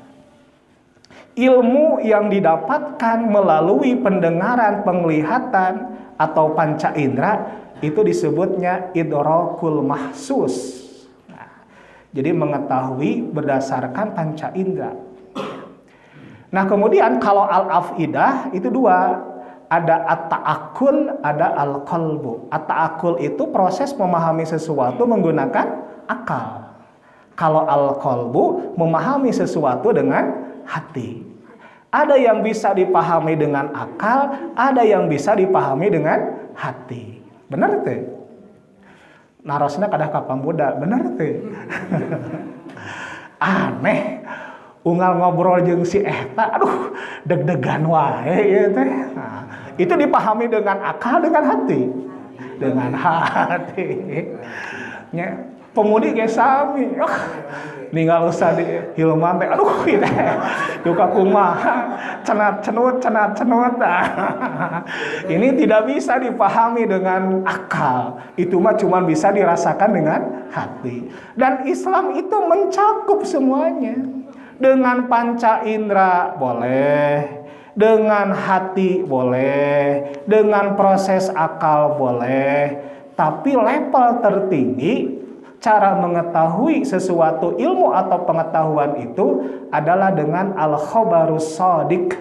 Ilmu yang didapatkan melalui pendengaran, penglihatan atau panca indera itu disebutnya idrakul mahsus. Nah, jadi mengetahui berdasarkan panca indera. Nah, kemudian kalau al-afidah itu dua, ada at-ta'akkul, ada al-qalbu. At-ta'akkul itu proses memahami sesuatu menggunakan akal. Kalau al-qalbu memahami sesuatu dengan hati. Ada yang bisa dipahami dengan akal, ada yang bisa dipahami dengan hati. Benar teh? Narosna kadah ka pamuda, benar teh? Aneh. Unggal ngobrol jeung si eta, aduh deg-degan wae ya teh. Nah, itu dipahami dengan akal, dengan hati. dengan hati. Nya pemudi ge sami. Ninggal usah di hilman teh aduh ieu teh duka kumaha cenat-cenut. Ini tidak bisa dipahami dengan akal. Itu mah cuma bisa dirasakan dengan hati. Dan Islam itu mencakup semuanya. Dengan panca indera boleh, dengan hati boleh, dengan proses akal boleh, tapi level tertinggi cara mengetahui sesuatu ilmu atau pengetahuan itu adalah dengan al-khabarus shadiq,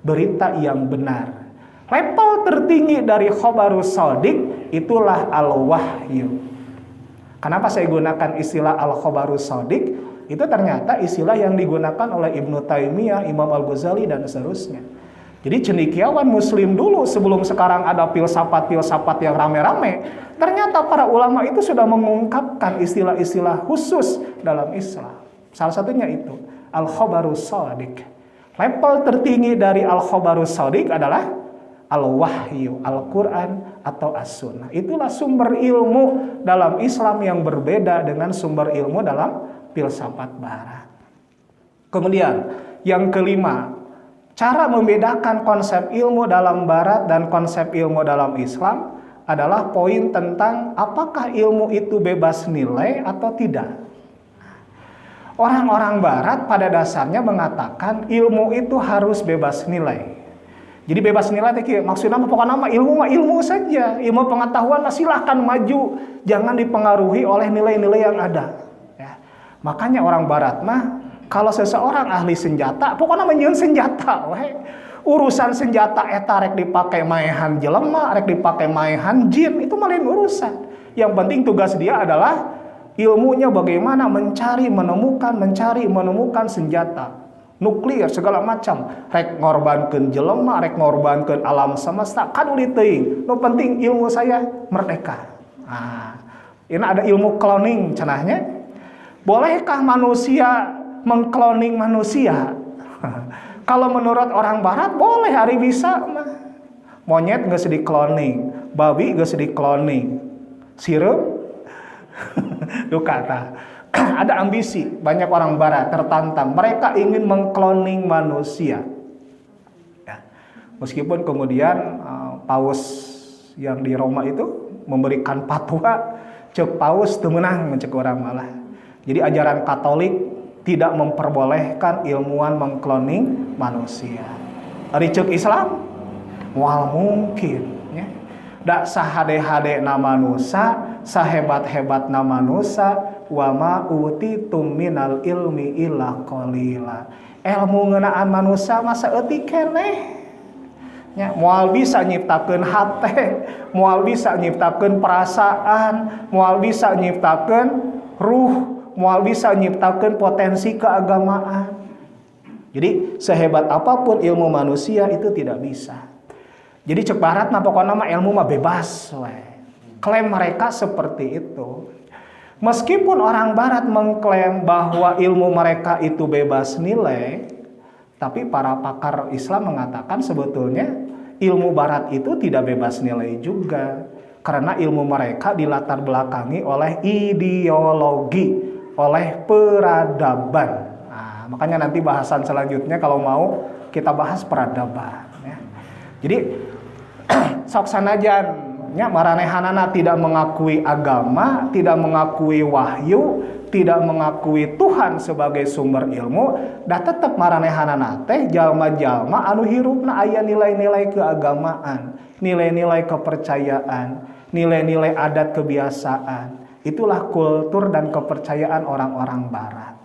berita yang benar. Level tertinggi dari khabarus shadiq itulah al-wahyu. Kenapa saya gunakan istilah al-khabarus shadiq? Itu ternyata istilah yang digunakan oleh Ibnu Taimiyah, Imam Al-Ghazali dan seterusnya. Jadi cendekiawan muslim dulu sebelum sekarang ada filsafat yang rame-rame, ternyata para ulama itu sudah mengungkapkan istilah-istilah khusus dalam Islam. Salah satunya itu al-khabarus shadiq. Level tertinggi dari al-khabarus shadiq adalah al-wahyu, Al-Quran atau as-sunnah. Itulah sumber ilmu dalam Islam yang berbeda dengan sumber ilmu dalam filsafat barat. Kemudian yang kelima, cara membedakan konsep ilmu dalam barat dan konsep ilmu dalam Islam adalah poin tentang apakah ilmu itu bebas nilai atau tidak. Orang-orang barat pada dasarnya mengatakan ilmu itu harus bebas nilai. Jadi bebas nilai itu maksudnya pokoknya ilmu saja. Ilmu pengetahuan silahkan maju, jangan dipengaruhi oleh nilai-nilai yang ada. Ya. Makanya orang barat mah kalau seseorang ahli senjata, pokoknya menyeun senjata, weh. Urusan senjata eta rek dipakai maehan jelema, rek dipakai maehan jin, itu mah lain urusan. Yang penting tugas dia adalah ilmunya bagaimana mencari, menemukan senjata nuklir segala macam. Rek ngorbankeun jelema, rek ngorbankeun alam semesta, kaduli teuing. Nu penting ilmu saya merdeka. Nah, ini ada ilmu cloning cenahnya. Bolehkah manusia mengkloning manusia? Kalau menurut orang barat boleh, hari bisa mah. Monyet geus di-cloning, babi geus di-cloning. Sirup dukata. Ada ambisi, banyak orang barat tertantang, mereka ingin mengkloning manusia. Ya. Meskipun kemudian paus yang di Roma itu memberikan fatwa, cek paus teu meunang cek urang malah. Jadi ajaran Katolik tidak memperbolehkan ilmuwan mengkloning manusia. Ari ceuk Islam moal mungkin ya. Da sahade-hade na manusia, sahebat-hebat na manusia, wa ma utitum minal ilmi illa qalila. Ilmu ngeunaan manusia masa eutik keneh. Ya, moal bisa nyiptakeun hate, moal bisa nyiptakeun perasaan, moal bisa nyiptakeun ruh, moal bisa nyiptakeun potensi keagamaan. Jadi sehebat apapun ilmu manusia itu tidak bisa. Jadi cek barat mah pokokna mah ilmu mah bebas we. Klaim mereka seperti itu. Meskipun orang barat mengklaim bahwa ilmu mereka itu bebas nilai, tapi para pakar Islam mengatakan sebetulnya ilmu barat itu tidak bebas nilai juga. Karena ilmu mereka dilatar belakangi oleh ideologi, oleh peradaban. Nah, makanya nanti bahasan selanjutnya kalau mau kita bahas peradaban. Ya. Jadi sok sanajan nya maranehanana tidak mengakui agama, tidak mengakui wahyu, tidak mengakui Tuhan sebagai sumber ilmu, dah tetap maranehanana teh jalma-jalma anu hirupna aya nilai-nilai keagamaan, nilai-nilai kepercayaan, nilai-nilai adat kebiasaan. Itulah kultur dan kepercayaan orang-orang barat.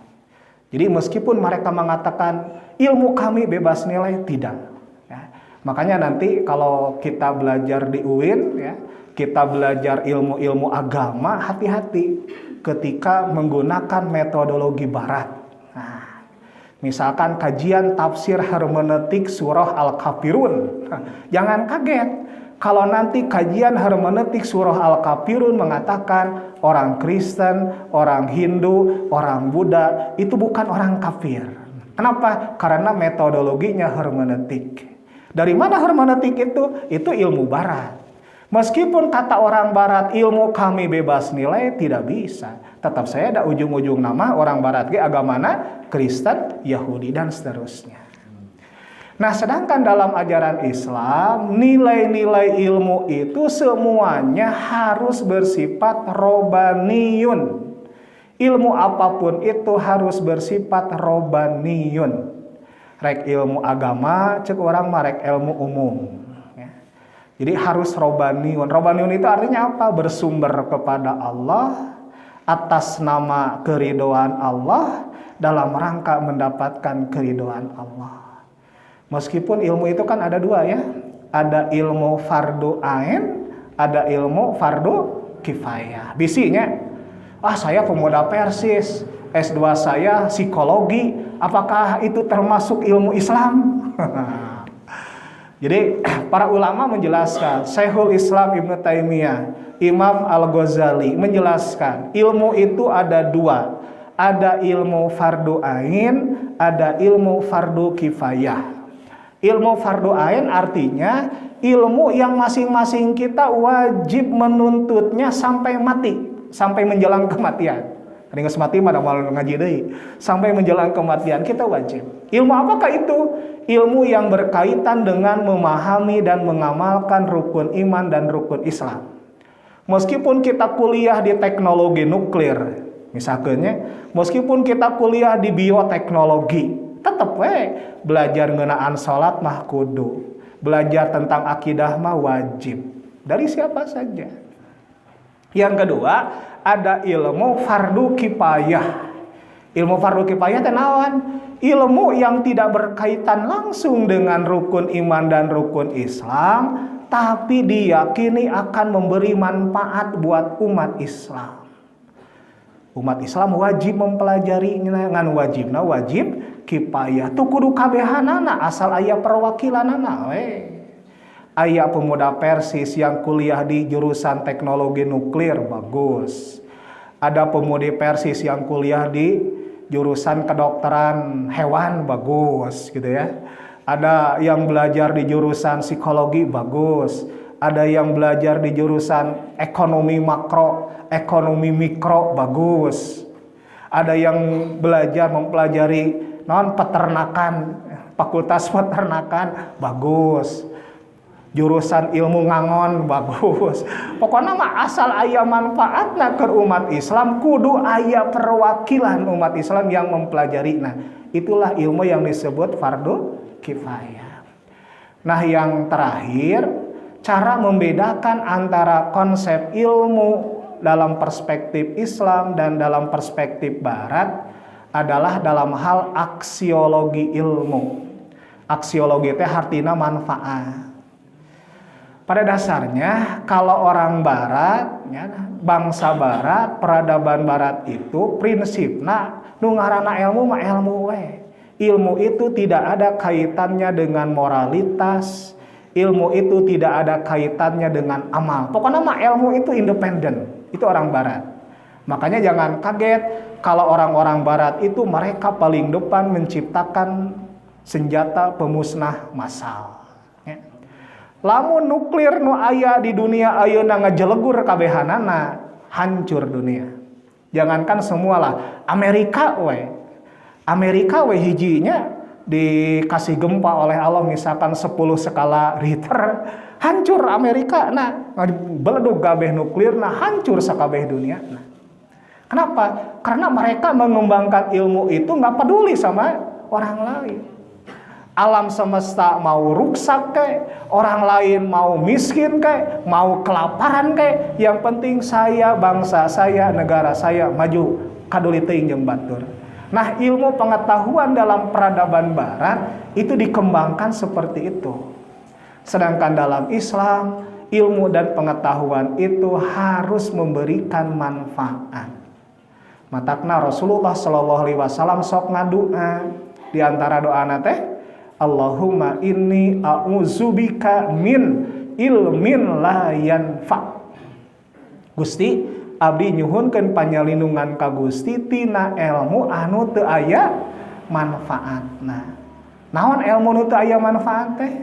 Jadi meskipun mereka mengatakan ilmu kami bebas nilai, tidak. Makanya nanti kalau kita belajar di UIN, ya, kita belajar ilmu-ilmu agama, hati-hati ketika menggunakan metodologi barat. Nah, misalkan kajian tafsir hermeneutik surah Al-Kafirun. Jangan kaget kalau nanti kajian hermeneutik surah Al-Kafirun mengatakan orang Kristen, orang Hindu, orang Buddha itu bukan orang kafir. Kenapa? Karena metodologinya hermeneutik. Dari mana hermeneutik itu? Itu ilmu barat. Meskipun kata orang barat ilmu kami bebas nilai, tidak bisa. Tetap saya ada ujung-ujung nama orang barat agamana Kristen, Yahudi dan seterusnya. Nah, sedangkan dalam ajaran Islam nilai-nilai ilmu itu semuanya harus bersifat robaniyun. Ilmu apapun itu harus bersifat robaniyun. Rek ilmu agama, cek orang marek ilmu umum. Jadi harus robaniyun. Robaniyun itu artinya apa? Bersumber kepada Allah, atas nama keridhaan Allah, dalam rangka mendapatkan keridhaan Allah. Meskipun ilmu itu kan ada dua ya. Ada ilmu fardu ain, ada ilmu fardu kifayah. Bisinya, saya pemuda Persis, S2 saya psikologi, apakah itu termasuk ilmu Islam? Jadi para ulama menjelaskan, Syekhul Islam Ibnu Taimiyah, Imam Al-Ghazali menjelaskan, ilmu itu ada dua. Ada ilmu fardu ain, ada ilmu fardu kifayah. Ilmu fardu ain artinya ilmu yang masing-masing kita wajib menuntutnya sampai mati, sampai menjelang kematian. Ringkas mati pada mal ngaji deui. Sampai menjelang kematian kita wajib. Ilmu apakah itu? Ilmu yang berkaitan dengan memahami dan mengamalkan rukun iman dan rukun Islam. Meskipun kita kuliah di teknologi nuklir, misalnya, meskipun kita kuliah di bioteknologi, tetap belajar ngeunaan salat mah kudu. Belajar tentang akidah mah wajib. Dari siapa saja. Yang kedua, ada ilmu fardu kifayah. Ilmu fardu kifayah teh naon? Ilmu yang tidak berkaitan langsung dengan rukun iman dan rukun Islam, tapi diyakini akan memberi manfaat buat umat Islam. Umat Islam wajib mempelajari ngan wajibna wajib kifayah. Tu kudu kabehanana asal aya perwakilanana we. Aya pemuda Persis yang kuliah di jurusan teknologi nuklir, bagus. Ada pemudi Persis yang kuliah di jurusan kedokteran hewan, bagus gitu ya. Ada yang belajar di jurusan psikologi, bagus. Ada yang belajar di jurusan ekonomi makro, ekonomi mikro, bagus. Ada yang belajar mempelajari peternakan, fakultas peternakan, bagus. Jurusan ilmu ngangon, bagus. Pokoknya mah asal aya manfaatna ke umat Islam, kudu aya perwakilan umat Islam yang mempelajari. Nah, itulah ilmu yang disebut fardu kifayah. Nah, yang terakhir, cara membedakan antara konsep ilmu dalam perspektif Islam dan dalam perspektif Barat adalah dalam hal aksiologi ilmu. Aksiologi itu artinya manfaat. Pada dasarnya kalau orang Barat, ya, bangsa Barat, peradaban Barat itu prinsipna nu ngaranna ilmu mah ilmu we. Ilmu itu tidak ada kaitannya dengan moralitas, ilmu itu tidak ada kaitannya dengan amal. Pokoknya mah ilmu itu independen. Itu orang Barat. Makanya jangan kaget kalau orang-orang Barat itu mereka paling depan menciptakan senjata pemusnah massal. Lamun nuklir nu aya di dunia ayeuna ngajelegur kabehanana, hancur dunia. Jangankan semua lah, Amerika we hijinya dikasih gempa oleh Allah misalkan 10 skala Richter, hancur Amerika. Nah, beledug gabeh nuklir, nah hancur sakabeh dunia. Nah, kenapa? Karena mereka mengembangkan ilmu itu nggak peduli sama orang lain. Alam semesta mau rusak kayak, orang lain mau miskin kayak, mau kelaparan kayak, yang penting saya, bangsa saya, negara saya maju, kaduli teuing jeung batur. Nah, ilmu pengetahuan dalam peradaban Barat itu dikembangkan seperti itu. Sedangkan dalam Islam, ilmu dan pengetahuan itu harus memberikan manfaat. Matakna Rasulullah SAW sok ngadua di antara doana teh, Allahumma inni a'udzubika min ilmin la yanfa. Gusti, abdi nyuhunkeun panyalindungan ka Gusti tina ilmu anu teu aya manfaatna. Naon ilmu nu teu aya manfaat teh?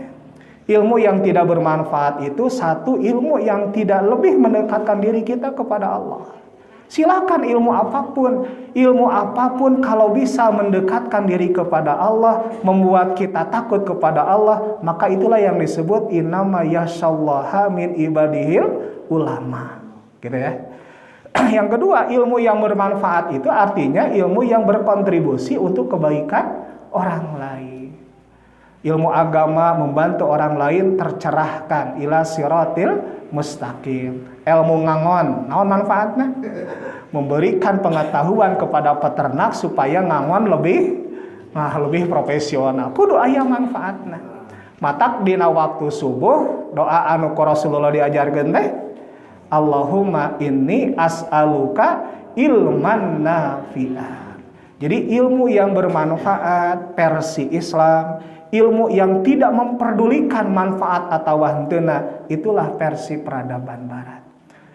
Ilmu yang tidak bermanfaat itu satu ilmu yang tidak lebih mendekatkan diri kita kepada Allah. Silakan ilmu apapun kalau bisa mendekatkan diri kepada Allah, membuat kita takut kepada Allah, maka itulah yang disebut innama yakhsyallaha min ibadihil ulama. Gitu ya. Yang kedua, ilmu yang bermanfaat itu artinya ilmu yang berkontribusi untuk kebaikan orang lain. Ilmu agama membantu orang lain tercerahkan ila siratil mustaqim. Ilmu ngangon, naon manfaatnya? Memberikan pengetahuan kepada peternak supaya ngangon lebih profesional. Kudu aya manfaatna. Matak dina waktu subuh doa anu ku Rasulullah diajarkeun teh, Allahumma inni as'aluka ilman nafi'an. Jadi ilmu yang bermanfaat versi Islam, ilmu yang tidak memperdulikan manfaat atau henteu, itulah versi peradaban barat.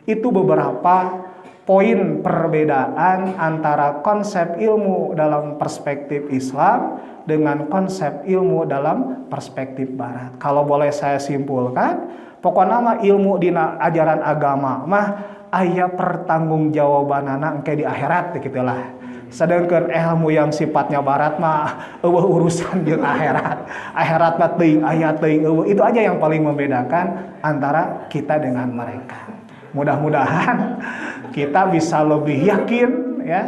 Itu beberapa poin perbedaan antara konsep ilmu dalam perspektif Islam dengan konsep ilmu dalam perspektif barat. Kalau boleh saya simpulkan, pokoknya mah ilmu dina ajaran agama mah aya pertanggungjawabanana engke di akhirat gitulah. Sedangkan ilmu yang sifatnya barat mah urusan jeung akhirat. Akhirat mah teuing aya teuing itu aja yang paling membedakan antara kita dengan mereka. Mudah-mudahan kita bisa lebih yakin ya,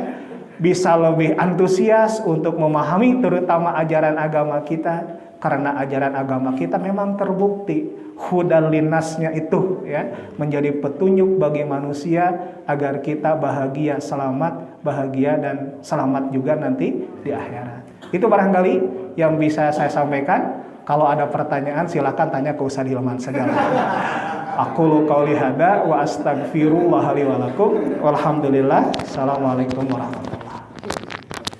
bisa lebih antusias untuk memahami terutama ajaran agama kita, karena ajaran agama kita memang terbukti hudal linnasnya itu ya, menjadi petunjuk bagi manusia agar kita bahagia, selamat, bahagia dan selamat juga nanti di akhirat. Itu barangkali yang bisa saya sampaikan. Kalau ada pertanyaan silakan tanya ke Ustaz Hilman segala. Aqulu qauli hada wa astaghfirullah li wa lakum. Walhamdulillah. Assalamualaikum warahmatullahi wabarakatuh.